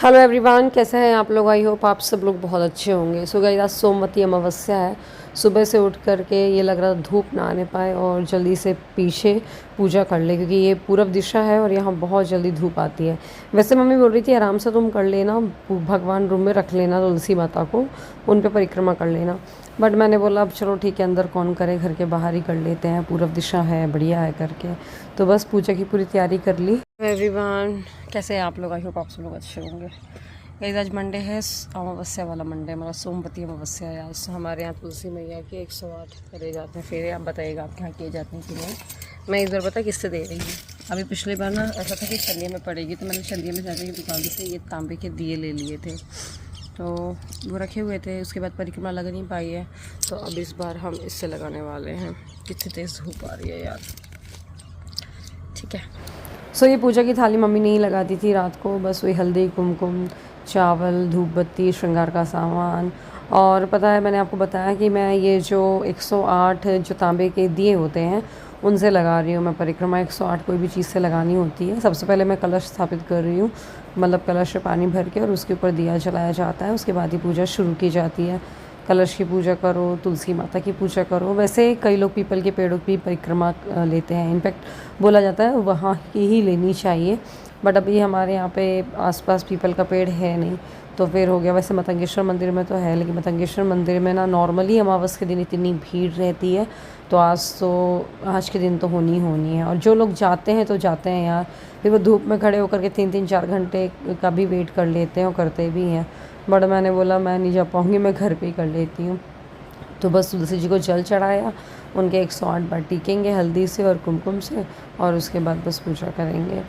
Hello everyone, कैसे हैं आप लोग। आई होप आप सब लोग बहुत अच्छे होंगे। सो गाइस, आज सोमवती अमावस्या है। सुबह से उठ करके ये लग रहा था धूप ना आने पाए और जल्दी से पीछे पूजा कर ले, क्योंकि ये पूरब दिशा है और यहाँ बहुत जल्दी धूप आती है। वैसे मम्मी बोल रही थी आराम से तुम कर लेना, भगवान रूम में रख लेना तुलसी माता को, उन पे परिक्रमा कर लेना। बट मैंने बोला अब चलो ठीक है, अंदर कौन करे, घर के बाहर ही कर लेते हैं, पूरब दिशा है, बढ़िया है करके। तो बस पूजा की पूरी तैयारी कर ली। एवरीवन, कैसे हैं आप लोग। आई होप आप सब लोग अच्छे होंगे। गाइस, आज मंडे है, अमावस्या वाला मंडे, मतलब सोमवती अमावस्या है आज। हमारे यहाँ तुलसी मैया के 108 करे जाते हैं फेरे। आप बताइएगा आपके यहाँ किए जाते हैं कि नहीं। मैं इस बार पता किससे दे रही हूँ। अभी पिछली बार ना ऐसा था कि चंदिया में पड़ेगी, तो मैंने चंदिया में जाने की दुकान से ये तांबे के दिए ले लिए थे, तो वो रखे हुए थे। उसके बाद परिक्रमा लग नहीं पाई है, तो अब इस बार हम इससे लगाने वाले हैं। कितनी तेज़ धूप आ रही है यार। ठीक है। सो ये पूजा की थाली मम्मी ने ही लगा दी थी रात को। बस वही हल्दी, कुमकुम, चावल, धूप बत्ती, श्रृंगार का सामान। और पता है, मैंने आपको बताया कि मैं ये जो 108 जो तांबे के दिए होते हैं उनसे लगा रही हूँ मैं परिक्रमा। 108 कोई भी चीज़ से लगानी होती है। सबसे पहले मैं कलश स्थापित कर रही हूँ, मतलब कलश से पानी भर के और उसके ऊपर दिया जलाया जाता है। उसके बाद ही पूजा शुरू की जाती है। कलश की पूजा करो, तुलसी माता की पूजा करो। वैसे कई लोग पीपल के पेड़ों की परिक्रमा लेते हैं। इनफैक्ट बोला जाता है वहाँ की ही लेनी चाहिए, बट अभी हमारे यहाँ पे आसपास पीपल का पेड़ है नहीं, तो फिर हो गया। वैसे मतंगेश्वर मंदिर में तो है, लेकिन मतंगेश्वर मंदिर में ना नॉर्मली अमावस के दिन इतनी भीड़ रहती है, तो आज के दिन तो होनी होनी है। और जो लोग जाते हैं तो जाते हैं यार, फिर वो धूप में खड़े होकर के 3-4 घंटे का भी वेट कर लेते हैं और करते भी हैं। बट मैंने बोला मैं नहीं जा पाऊँगी, मैं घर पे ही कर लेती हूँ। तो बस तुलसी जी को जल चढ़ाया, उनके 108 बार टीकेंगे हल्दी से और कुमकुम से, और उसके बाद बस पूजा करेंगे।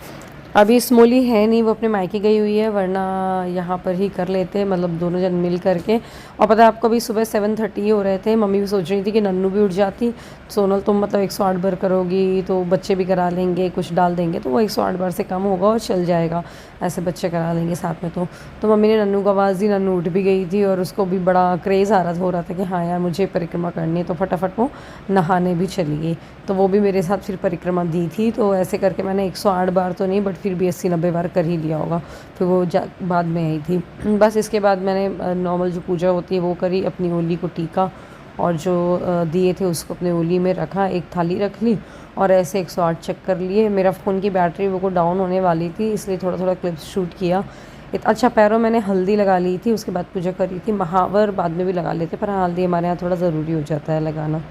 अभी स्मोली है नहीं, वो अपने मायके गई हुई है, वरना यहाँ पर ही कर लेते, मतलब दोनों जन मिल करके। और पता है आपको, अभी सुबह 7:30 ही हो रहे थे। मम्मी भी सोच रही थी कि नन्नू भी उठ जाती। सोनल तुम मतलब 108 बार करोगी तो बच्चे भी करा लेंगे, कुछ डाल देंगे तो वो 108 बार से कम होगा और चल जाएगा, ऐसे बच्चे करा लेंगे साथ में। तो मम्मी ने नन्नू को आवाज़ दी, नन्नू उठ भी गई थी और उसको भी बड़ा क्रेज़ हो रहा था कि हाँ यार मुझे परिक्रमा करनी है। तो फटाफट वो नहाने भी चली गई, तो वो भी मेरे साथ फिर परिक्रमा दी थी। तो ऐसे करके मैंने 108 बार तो नहीं, बट फिर भी 80-90 बार कर ही लिया होगा। फिर वो बाद में आई थी। बस इसके बाद मैंने नॉर्मल जो पूजा होती है वो करी, अपनी ओली को टीका और जो दिए थे उसको अपने ओली में रखा, एक थाली रख ली और ऐसे 108 चक्कर लिए। मेरा फ़ोन की बैटरी वो को डाउन होने वाली थी, इसलिए थोड़ा थोड़ा क्लिप्स शूट किया। अच्छा, पैरों मैंने हल्दी लगा ली थी, उसके बाद पूजा करी थी। महावर बाद में भी लगा लेते, पर हल्दी हमारे यहाँ थोड़ा ज़रूरी हो जाता है लगाना।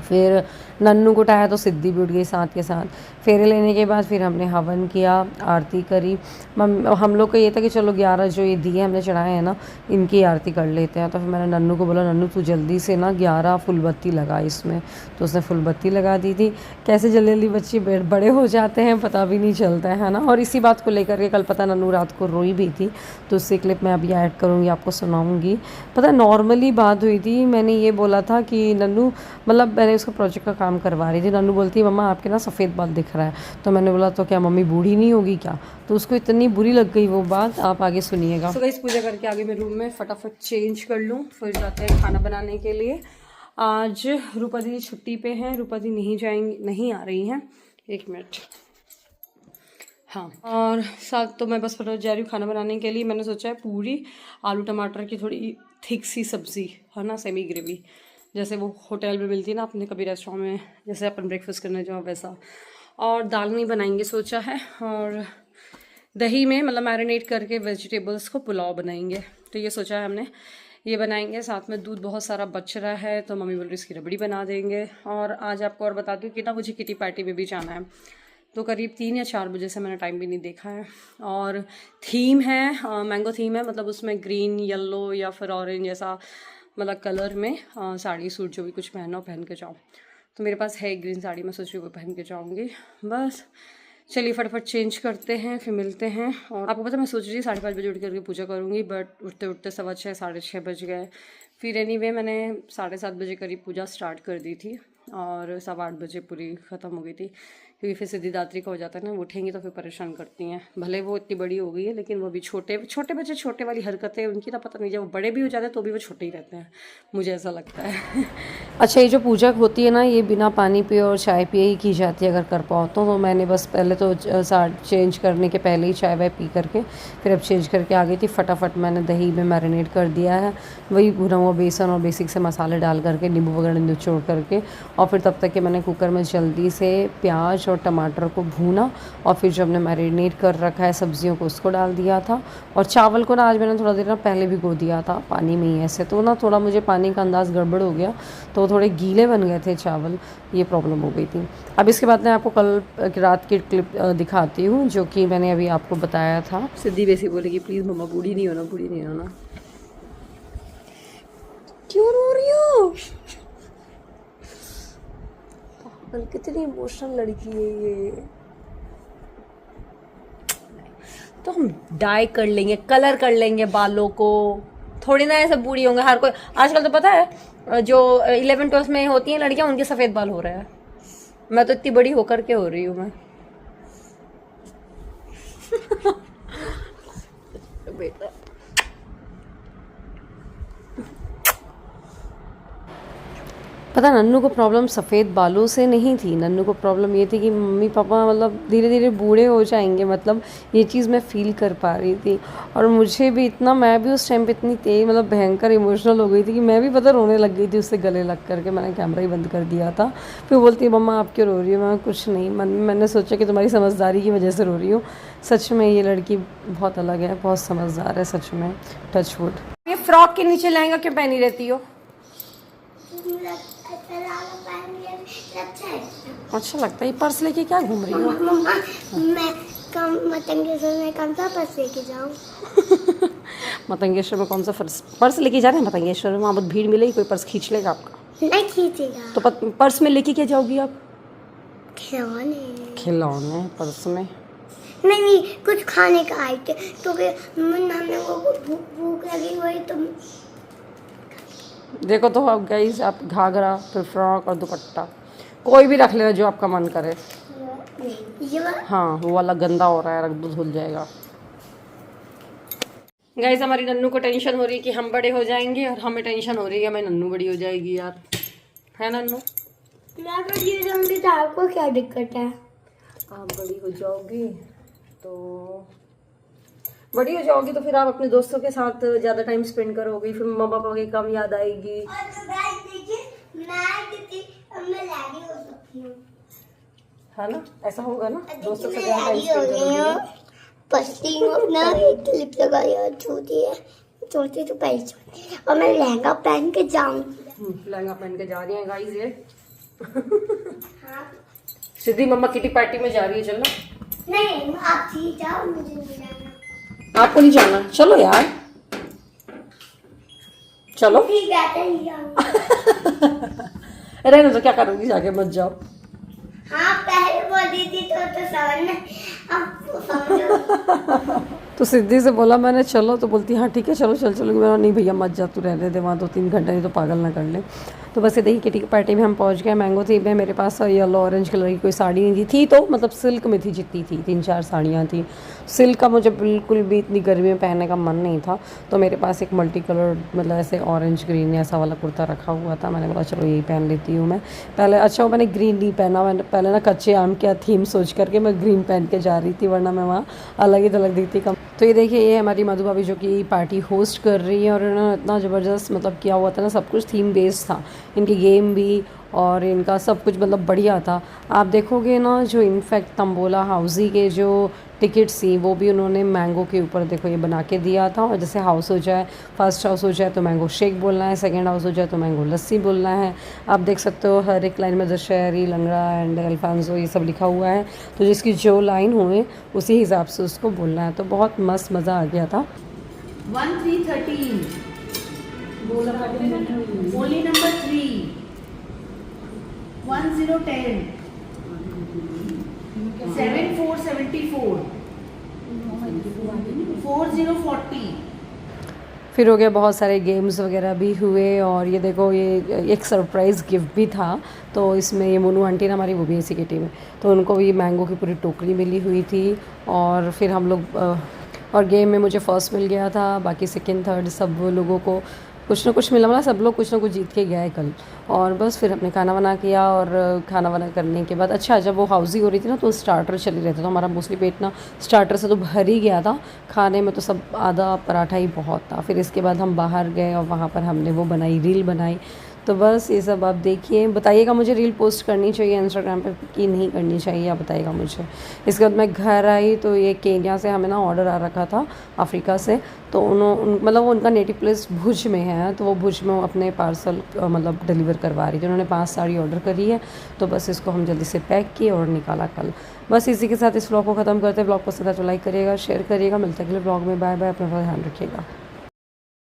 फिर नन्नू को उठाया तो सिद्धि भी उठ गई साथ के साथ। फेरे लेने के बाद फिर हमने हवन किया, आरती करी। हम लोग का ये था कि चलो 11 जो ये दिए हमने चढ़ाए हैं ना, इनकी आरती कर लेते हैं। तो फिर मैंने नन्नू को बोला, नन्नू तू जल्दी से ना 11 फुलबत्ती लगा इसमें। तो उसने फुलबत्ती लगा दी थी। कैसे जल्दी जल्दी बच्चे बड़े हो जाते हैं, पता भी नहीं चलता है ना। और इसी बात को लेकर के कल पता नन्नू रात को रोई भी थी, तो उससे क्लिप मैं अभी ऐड करूँगी, आपको सुनाऊँगी। पता नॉर्मली बात हुई थी, मैंने ये बोला था कि नन्नू, मतलब मैंने उसका प्रोजेक्ट का काम करवा रही थी। नन्नू बोलती मम्मा आपके ना सफ़ेद बाल दिख रहा है। तो मैंने बोला तो क्या मम्मी बूढ़ी नहीं होगी क्या। तो उसको इतनी बुरी लग गई वो बात, आप आगे सुनिएगा। तो गाइस, पूजा करके आगे मैं रूम में फटाफट चेंज कर लूँ, फिर जाते हैं खाना बनाने के लिए। आज रूपा दी छुट्टी पे हैं, रूपा दी नहीं आ रही हैं। 1 मिनट। हाँ, और साथ तो मैं बस फटाफट जा रही हूँ खाना बनाने के लिए। मैंने सोचा है पूरी आलू टमाटर की थोड़ी थिक सी सब्ज़ी है ना, सेमी ग्रेवी, जैसे वो होटल में मिलती है ना, अपने कभी रेस्टोरेंट में जैसे अपन ब्रेकफास्ट करने जाओ वैसा। और दाल नहीं बनाएंगे सोचा है, और दही में मतलब मैरिनेट करके वेजिटेबल्स को पुलाव बनाएंगे। तो ये सोचा है हमने, ये बनाएंगे। साथ में दूध बहुत सारा बच रहा है, तो मम्मी बोल रही इसकी रबड़ी बना देंगे। और आज आपको और बता दूँ कि ना मुझे किटी पार्टी में भी जाना है, तो करीब 3 या 4 बजे से, मैंने टाइम भी नहीं देखा है। और थीम है मैंगो थीम है, मतलब उसमें ग्रीन, येलो या फिर ऑरेंज ऐसा मतलब कलर में साड़ी सूट जो भी कुछ पहनो पहन के जाओ। तो मेरे पास है ग्रीन साड़ी, मैं सोच रही हूँ वो पहन के जाऊँगी। बस चलिए फटाफट चेंज करते हैं, फिर मिलते हैं। और आपको पता मैं सोच रही थी 5:30 बजे उठ करके पूजा करूँगी, बट उठते उठते 6:15 6:30 बज गए। फिर एनीवे मैंने 7:30 बजे करीब पूजा स्टार्ट कर दी थी। और 8:15 पूरी ख़त्म हो गई थी, क्योंकि फिर सिद्धिदात्री का हो जाता है ना, वो उठेंगी तो फिर परेशान करती हैं। भले वो इतनी बड़ी हो गई है लेकिन वो भी छोटे छोटे बच्चे, छोटे वाली हरकतें उनकी तो पता नहीं, जब वो बड़े भी हो जाते हैं तो भी वो छोटे ही रहते हैं, मुझे ऐसा लगता है। अच्छा, ये जो पूजा होती है ना, ये बिना पानी पिए और चाय पिए ही की जाती है अगर कर पाओ तो मैंने बस पहले तो चेंज करने के पहले ही चाय वाय पी करके फिर अब चेंज करके आ गई थी। फटाफट मैंने दही में मैरिनेट कर दिया है, वही भुना हुआ बेसन और बेसिक से मसाले डाल करके, नींबू वगैरह निचोड़ करके, और फिर तब तक कि मैंने कुकर में जल्दी से प्याज और टमाटर को भूना, और फिर जो हमने मैरिनेट कर रखा है सब्जियों को उसको डाल दिया था। और चावल को ना आज मैंने थोड़ा देर ना पहले भिगो दिया था पानी में ही, ऐसे तो ना थोड़ा मुझे पानी का अंदाज़ गड़बड़ हो गया, तो थोड़े गीले बन गए थे चावल, ये प्रॉब्लम हो गई थी। अब इसके बाद मैं आपको कल रात की क्लिप दिखाती हूँ जो कि मैंने अभी आपको बताया था। सिद्धि वैसे बोलेगी प्लीज़ मम्मा बूढ़ी नहीं होना, बूढ़ी नहीं होना। क्यों रो रही हो? कितनी इमोशनल लड़की है ये। तो हम डाई कर लेंगे, कलर कर लेंगे बालों को, थोड़ी ना ऐसे बूढ़ी होंगे हर कोई। आजकल तो पता है जो 11-12 में होती हैं लड़कियां, उनके सफ़ेद बाल हो रहे हैं। मैं तो इतनी बड़ी होकर के हो रही हूँ मैं। बेटा पता, नन्नू को प्रॉब्लम सफ़ेद बालों से नहीं थी, नन्नू को प्रॉब्लम ये थी कि मम्मी पापा मतलब धीरे धीरे बूढ़े हो जाएंगे, मतलब ये चीज़ मैं फ़ील कर पा रही थी। और मुझे भी इतना, मैं भी उस टाइम पे इतनी तेज मतलब भयंकर इमोशनल हो गई थी कि मैं भी पता रोने लग गई थी उससे गले लग करके। मैंने कैमरा ही बंद कर दिया था। फिर बोलती है मम्मा आप क्यों रो रही हो? मैं कुछ नहीं, मैंने सोचा कि तुम्हारी समझदारी की वजह से रो रही हूँ। सच में ये लड़की बहुत अलग है, बहुत समझदार है सच में, टच वुड। ये फ्रॉक के नीचे लहंगा क्यों पहनी रहती हो? अच्छा लगता है। पर्स लेके क्या घूम रही हो? मैं मतंगेश्वर में कौन सा पर्स लेके जाऊँ? मतंगेश्वर में कौन सा पर्स लेके जा रहे हैं? मतंगेश्वर में वहाँ बहुत भीड़ मिलेगी, कोई पर्स खींच लेगा आपका? नहीं खींचेगा। तो पर्स में लेके क्या जाओगी आप? खिलौने। खिलौने पर्स में? नहीं, कुछ खाने का आइटम, क्योंकि हमने को भूख लगी हुई तो। देखो तो अब गाइस, आप घाघरा फिर फ्रॉक और दुपट्टा कोई भी रख लेना जो आपका मन करे। हाँ वो वाला गंदा हो रहा है, रख दो धुल जाएगा। गाइस हमारी नन्नू को टेंशन हो रही है कि हम बड़े हो जाएंगे, और हमें टेंशन हो रही है मैं नन्नू बड़ी हो जाएगी यार, है नन्नू? मैं बड़ी हो जाऊंगी तो आपको क्या दिक्कत है? आप बड़ी हो जाओगी तो फिर आप अपने दोस्तों के साथ ज़्यादा टाइम स्पेंड करोगी, फिर मम्मा पापा की कम याद आएगी। है ना, ऐसा होगा ना, दोस्तों से ज़्यादा टाइम स्पेंड करोगी। पस्ती अपना क्लिप लगाई और छोटी है, छोटी तो पहले, और मैं लहंगा पहन के जाऊंगी। लहंगा पहन के जा रही है गाइस ये। सिद्धि मम्मा किटी पार्टी में जा रही है, चलना? नहीं आप ही जाओ, मुझे नहीं जाना। आपको नहीं जाना? चलो यार चलो। ठीक है चली जाऊंगी। रहने तो क्या करोगी जाके, मत जाओ। हाँ पहले बोली थी तो समझना, अब समझो। तो सिद्धि से बोला मैंने चलो, तो बोलती हाँ ठीक है चलो चलूँगी। मैंने नहीं भैया मत जा, तू रहने दे वहाँ 2-3 घंटे, नहीं तो पागल ना कर ले। तो बस ये देखिए किटी की पार्टी में हम पहुँच गए। मैंगो थी में मेरे पास येलो ऑरेंज कलर की कोई साड़ी नहीं थी तो मतलब सिल्क में थी जितनी थी, 3-4 साड़ियाँ थी सिल्क का। मुझे बिल्कुल भी इतनी गर्मी में पहनने का मन नहीं था, तो मेरे पास एक मल्टी कलर मतलब ऐसे ऑरेंज ग्रीन ऐसा वाला कुर्ता रखा हुआ था। मैंने बोला चलो यही पहन लेती हूँ मैं पहले। अच्छा वो मैंने ग्रीन नहीं पहना, मैंने पहले ना कच्चे आम का थीम सोच करके मैं ग्रीन पहन के जा रही थी, वरना मैं वहाँ अलग ही तलग दिखती कम। तो ये देखिए ये हमारी मधु भाभी जो कि पार्टी होस्ट कर रही है, और इन्होंने इतना ज़बरदस्त मतलब किया हुआ था ना, सब कुछ थीम बेस्ड था, इनकी गेम भी और इनका सब कुछ मतलब बढ़िया था। आप देखोगे ना जो इनफैक्ट तंबोला हाउसी के जो टिकट्स थी वो भी उन्होंने मैंगो के ऊपर देखो ये बना के दिया था। और जैसे हाउस हो जाए, फर्स्ट हाउस हो जाए तो मैंगो शेक बोलना है, सेकंड हाउस हो जाए तो मैंगो लस्सी बोलना है। आप देख सकते हो हर एक लाइन में दशहरी, लंगड़ा एंड अल्फांसो ये सब लिखा हुआ है, तो जिसकी जो लाइन हुए उसी हिसाब से उसको बोलना है। तो बहुत मस्त मज़ा आ गया था। 1313 ओनली नंबर 3 1010 7474 4040 फिर हो गया बहुत सारे गेम्स वगैरह भी हुए। और ये देखो ये एक सरप्राइज़ गिफ्ट भी था, तो इसमें ये मोनू आंटी ना हमारी, वो भी इसी किटी में, तो उनको भी मैंगो की पूरी टोकरी मिली हुई थी। और फिर हम लोग और गेम में मुझे फर्स्ट मिल गया था, बाकी सेकंड थर्ड सब लोगों को कुछ ना कुछ मिला, मतलब सब लोग कुछ ना कुछ जीत के गए कल। और बस फिर हमने खाना वाना किया, और खाना वाना करने के बाद अच्छा जब वो हाउसी हो रही थी ना तो स्टार्टर चल ही रहे थे, तो हमारा मोस्टली पेट ना स्टार्टर से तो भर ही गया था। खाने में तो सब आधा पराठा ही बहुत था। फिर इसके बाद हम बाहर गए और वहाँ पर हमने वो बनाई, रील बनाई। तो बस ये सब आप देखिए, बताइएगा मुझे रील पोस्ट करनी चाहिए इंस्टाग्राम पे कि नहीं करनी चाहिए, आप बताइएगा मुझे। इसके बाद मैं घर आई तो ये केन्या से हमें ना ऑर्डर आ रखा था, अफ्रीका से। तो मतलब उनका नेटिव प्लेस भुज में है, तो वो भुज में वो अपने पार्सल मतलब डिलीवर करवा रही थी। उन्होंने 5 साड़ी ऑर्डर करी है, तो बस इसको हम जल्दी से पैक किए और निकाला कल। बस इसी के साथ इस व्लॉग को ख़त्म करते हैं। व्लॉग पसंद आए तो लाइक करिएगा, शेयर करिएगा। मिलते हैं अगले व्लॉग में। बाय बाय, अपना ध्यान रखिएगा।